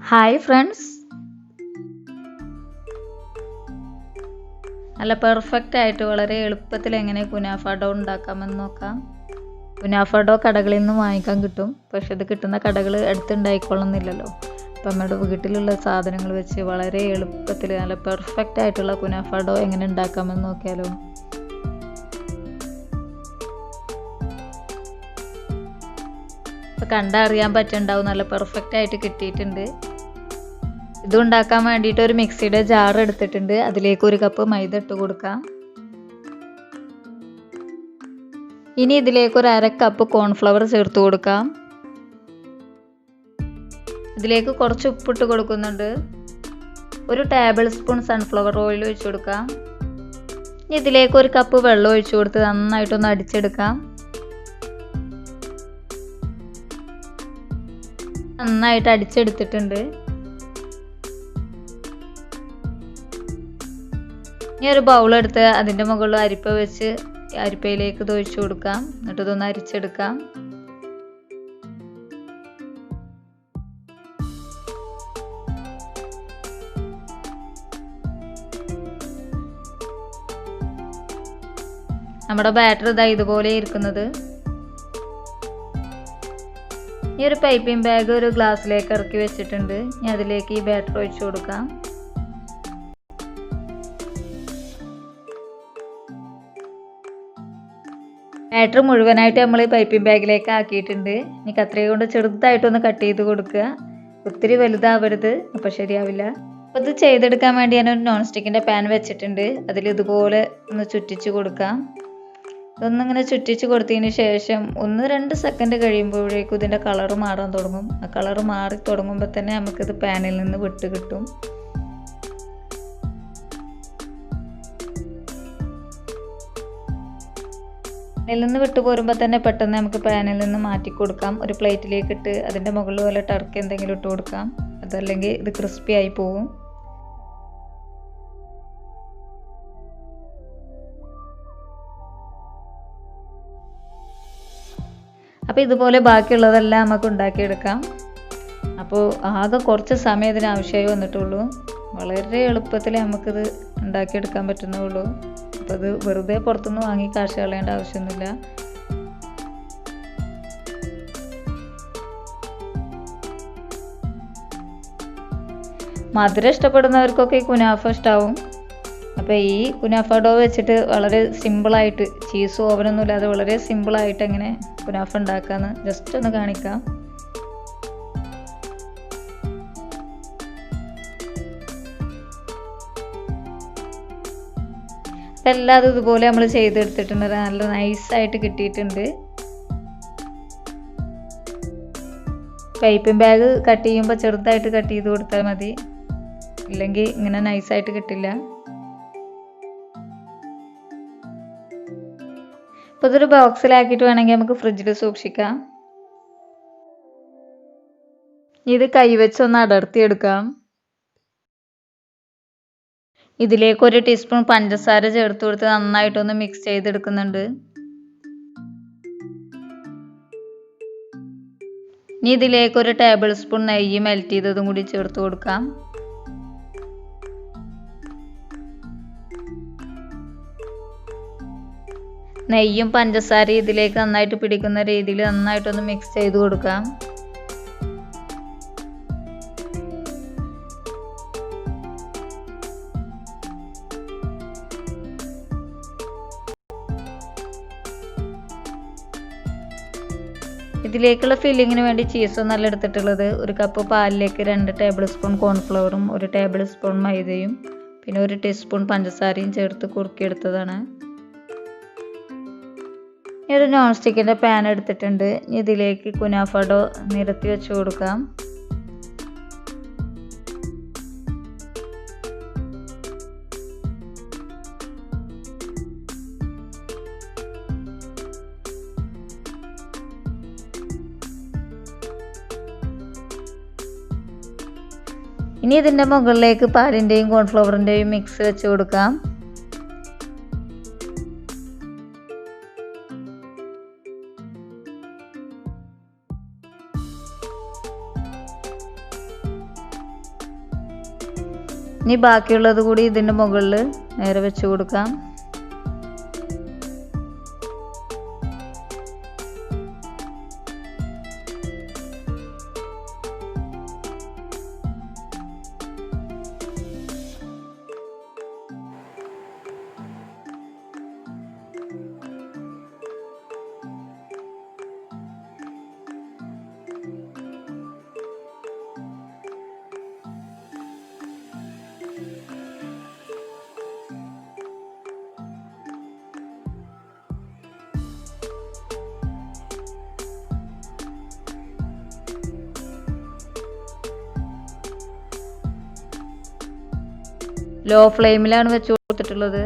Hi friends, നല്ല perfect ആയിട്ട് വളരെ എളുപ്പത്തിൽ എങ്ങനെ കുനാഫ ഡോ ഉണ്ടാക്കാമെന്ന് നോക്കാം. കുനാഫ ഡോ കടകളിൽ നിന്ന് വാങ്ങിക്കാൻ കിട്ടും, പക്ഷെ ഇത് കിട്ടുന്ന കടകൾ അടുത്തുണ്ടായിക്കൊള്ളുന്നില്ലല്ലോ. അപ്പം നമ്മുടെ വീട്ടിലുള്ള സാധനങ്ങൾ വെച്ച് വളരെ എളുപ്പത്തിൽ നല്ല പെർഫെക്റ്റ് ആയിട്ടുള്ള കുനാഫ ഡോ എങ്ങനെ ഉണ്ടാക്കാമെന്ന് നോക്കിയാലോ. ഇപ്പം കണ്ടറിയാൻ പറ്റുന്നുണ്ടാവും, നല്ല പെർഫെക്റ്റ് ആയിട്ട് കിട്ടിയിട്ടുണ്ട്. ഇതുണ്ടാക്കാൻ വേണ്ടിയിട്ട് ഒരു മിക്സിയുടെ ജാർ എടുത്തിട്ടുണ്ട്. അതിലേക്ക് 1 കപ്പ് മൈദ ഇട്ട് കൊടുക്കാം. ഇനി ഇതിലേക്ക് ഒരു 1/2 കപ്പ് കോൺഫ്ലവർ ചേർത്ത് കൊടുക്കാം. ഇതിലേക്ക് കുറച്ച് ഉപ്പിട്ട് കൊടുക്കുന്നുണ്ട്. 1 ടേബിൾ സ്പൂൺ സൺഫ്ലവർ ഓയിൽ ഒഴിച്ചു കൊടുക്കാം. ഇനി ഇതിലേക്ക് 1 കപ്പ് വെള്ളം ഒഴിച്ചു കൊടുത്ത് നന്നായിട്ടൊന്ന് അടിച്ചെടുക്കാം. നന്നായിട്ട് അടിച്ചെടുത്തിട്ടുണ്ട്. ഇനി ഒരു ബൗളെടുത്ത് അതിൻ്റെ മുകളിൽ അരിപ്പ വെച്ച് അരിപ്പയിലേക്ക് ഇത് ഒഴിച്ചു കൊടുക്കാം. എന്നിട്ട് ഇതൊന്ന് അരിച്ചെടുക്കാം. നമ്മുടെ ബാറ്റർ ഇതാ ഇതുപോലെ ഇരിക്കുന്നത്. ഈ ഒരു പൈപ്പിംഗ് ബാഗ് ഒരു ഗ്ലാസ്സിലേക്ക് ഇറക്കി വെച്ചിട്ടുണ്ട്. ഇനി അതിലേക്ക് ഈ ബാറ്റർ ഒഴിച്ചു കൊടുക്കാം. ബാറ്റർ മുഴുവനായിട്ട് നമ്മൾ ഈ പൈപ്പിംഗ് ബാഗിലേക്ക് ആക്കിയിട്ടുണ്ട്. ഇനി കത്രിക കൊണ്ട് ചെറുതായിട്ടൊന്ന് കട്ട് ചെയ്ത് കൊടുക്കുക. ഒത്തിരി വലുതാവരുത്, അപ്പോൾ ശരിയാവില്ല. അപ്പോൾ ഇത് ചെയ്തെടുക്കാൻ വേണ്ടി ഞാൻ ഒരു നോൺ സ്റ്റിക്കിൻ്റെ പാൻ വെച്ചിട്ടുണ്ട്. അതിൽ ഇതുപോലെ ഒന്ന് ചുറ്റിച്ച് കൊടുക്കാം. ഇതൊന്നിങ്ങനെ ചുറ്റിച്ച് കൊടുത്തതിന് ശേഷം 1-2 സെക്കൻഡ് കഴിയുമ്പോഴേക്കും ഇതിൻ്റെ കളറ് മാറാൻ തുടങ്ങും. ആ കളറ് മാറി തുടങ്ങുമ്പോൾ തന്നെ നമുക്കിത് പാനിൽ നിന്ന് വിട്ട് കിട്ടും. പാനിൽ നിന്ന് വിട്ടു പോരുമ്പോൾ തന്നെ പെട്ടെന്ന് നമുക്ക് പാനിൽ നിന്ന് മാറ്റി കൊടുക്കാം. ഒരു പ്ലേറ്റിലേക്ക് ഇട്ട് അതിൻ്റെ മുകളിൽ പോലെ ടർക്കി എന്തെങ്കിലും ഇട്ട് കൊടുക്കാം. അതല്ലെങ്കിൽ ഇത് ക്രിസ്പി ആയി പോവും. അപ്പോൾ ഇതുപോലെ ബാക്കിയുള്ളതെല്ലാം നമുക്ക് ഉണ്ടാക്കിയെടുക്കാം. അപ്പോൾ ആകെ കുറച്ച് സമയം ഇതിന് ആവശ്യമായി വന്നിട്ടുള്ളൂ. വളരെ എളുപ്പത്തിൽ നമുക്കിത് ഉണ്ടാക്കിയെടുക്കാൻ പറ്റുന്നുള്ളൂ. അപ്പോൾ അത് വെറുതെ പുറത്തുനിന്ന് വാങ്ങി കാശ് കളയേണ്ട ആവശ്യമൊന്നുമില്ല. മധുരം ഇഷ്ടപ്പെടുന്നവർക്കൊക്കെ ഈ കുനാഫ ഇഷ്ടാവും. അപ്പോൾ ഈ കുനാഫ ഡോ വെച്ചിട്ട് വളരെ സിമ്പിളായിട്ട്, ചീസും ഓവനൊന്നും ഇല്ലാതെ വളരെ സിമ്പിളായിട്ട് എങ്ങനെ കുനാഫ ഉണ്ടാക്കാമെന്ന് ജസ്റ്റ് ഒന്ന് കാണിക്കാം. എല്ലാം ഇതുപോലെ നമ്മൾ ചെയ്തെടുത്തിട്ടുണ്ട്. നല്ല നൈസായിട്ട് കിട്ടിയിട്ടുണ്ട്. പൈപ്പിംഗ് ബാഗ് കട്ട് ചെയ്യുമ്പോൾ ചെറുതായിട്ട് കട്ട് ചെയ്ത് കൊടുത്താൽ മതി, ഇല്ലെങ്കിൽ ഇങ്ങനെ നൈസായിട്ട് കിട്ടില്ല. അപ്പോൾ ഇതൊരു ബോക്സിലാക്കിയിട്ട് വേണമെങ്കിൽ നമുക്ക് ഫ്രിഡ്ജിൽ സൂക്ഷിക്കാം. ഇത് കൈവച്ചൊന്ന് അടർത്തിയെടുക്കാം. ഇതിലേക്ക് 1 ടീസ്പൂൺ പഞ്ചസാര ചേർത്ത് കൊടുത്ത് നന്നായിട്ടൊന്ന് മിക്സ് ചെയ്തെടുക്കുന്നുണ്ട്. ഇനി ഇതിലേക്ക് 1 ടേബിൾ സ്പൂൺ നെയ്യ് മെൽറ്റ് ചെയ്തതും കൂടി ചേർത്ത് കൊടുക്കാം. നെയ്യും പഞ്ചസാരയും ഇതിലേക്ക് നന്നായിട്ട് പിടിക്കുന്ന രീതിയിൽ നന്നായിട്ടൊന്ന് മിക്സ് ചെയ്ത് കൊടുക്കാം. ഇതിലേക്കുള്ള ഫില്ലിങ്ങിന് വേണ്ടി ചീസൊന്നല്ല എടുത്തിട്ടുള്ളത്. 1 കപ്പ് പാലിലേക്ക് 2 ടേബിൾ സ്പൂൺ കോൺഫ്ലവറും 1 ടേബിൾ സ്പൂൺ മൈദയും പിന്നെ 1 ടീസ്പൂൺ പഞ്ചസാരയും ചേർത്ത് കുറുക്കിയെടുത്തതാണ്. ഒരു നോൺ സ്റ്റിക്കിൻ്റെ പാൻ എടുത്തിട്ടുണ്ട്. ഇതിലേക്ക് കുനാഫ ഡോ നിരത്തി വെച്ച് കൊടുക്കാം. ഇനി ഇതിൻ്റെ മുകളിലേക്ക് പാലിൻ്റെയും കോൺഫ്ലവറിൻ്റെയും മിക്സ് വെച്ച് കൊടുക്കാം. ഇനി ബാക്കിയുള്ളത് കൂടി ഇതിൻ്റെ മുകളിൽ നേരെ വെച്ച് കൊടുക്കാം. ലോ ഫ്ലെയിമിലാണ് വെച്ച് കൊടുത്തിട്ടുള്ളത്.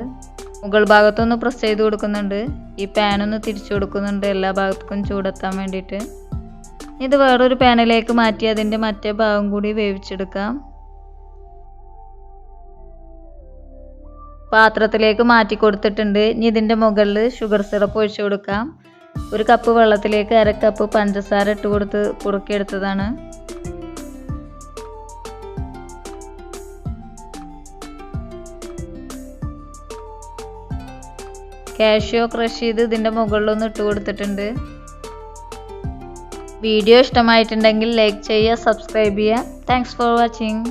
മുകൾ ഭാഗത്തൊന്ന് പ്രസ് ചെയ്ത് കൊടുക്കുന്നുണ്ട്. ഈ പാനൊന്ന് തിരിച്ചു കൊടുക്കുന്നുണ്ട് എല്ലാ ഭാഗത്തേക്കും ചൂടെത്താൻ വേണ്ടിയിട്ട്. ഇത് വേറൊരു പാനിലേക്ക് മാറ്റി അതിൻ്റെ മറ്റേ ഭാഗം കൂടി വേവിച്ചെടുക്കാം. പാത്രത്തിലേക്ക് മാറ്റി കൊടുത്തിട്ടുണ്ട്. ഇനി ഇതിൻ്റെ മുകളിൽ ഷുഗർ സിറപ്പ് ഒഴിച്ചു കൊടുക്കാം. 1 കപ്പ് വെള്ളത്തിലേക്ക് 1/2 കപ്പ് പഞ്ചസാര ഇട്ട് കൊടുത്ത് കുറുക്കിയെടുത്തതാണ്. കാഷ്യൂ ക്രഷ് ചെയ്ത് ഇതിൻ്റെ മുകളിലൊന്ന് ഇട്ട് കൊടുത്തിട്ടുണ്ട്. വീഡിയോ ഇഷ്ടമായിട്ടുണ്ടെങ്കിൽ ലൈക്ക് ചെയ്യുക, സബ്സ്ക്രൈബ് ചെയ്യുക. Thanks for watching.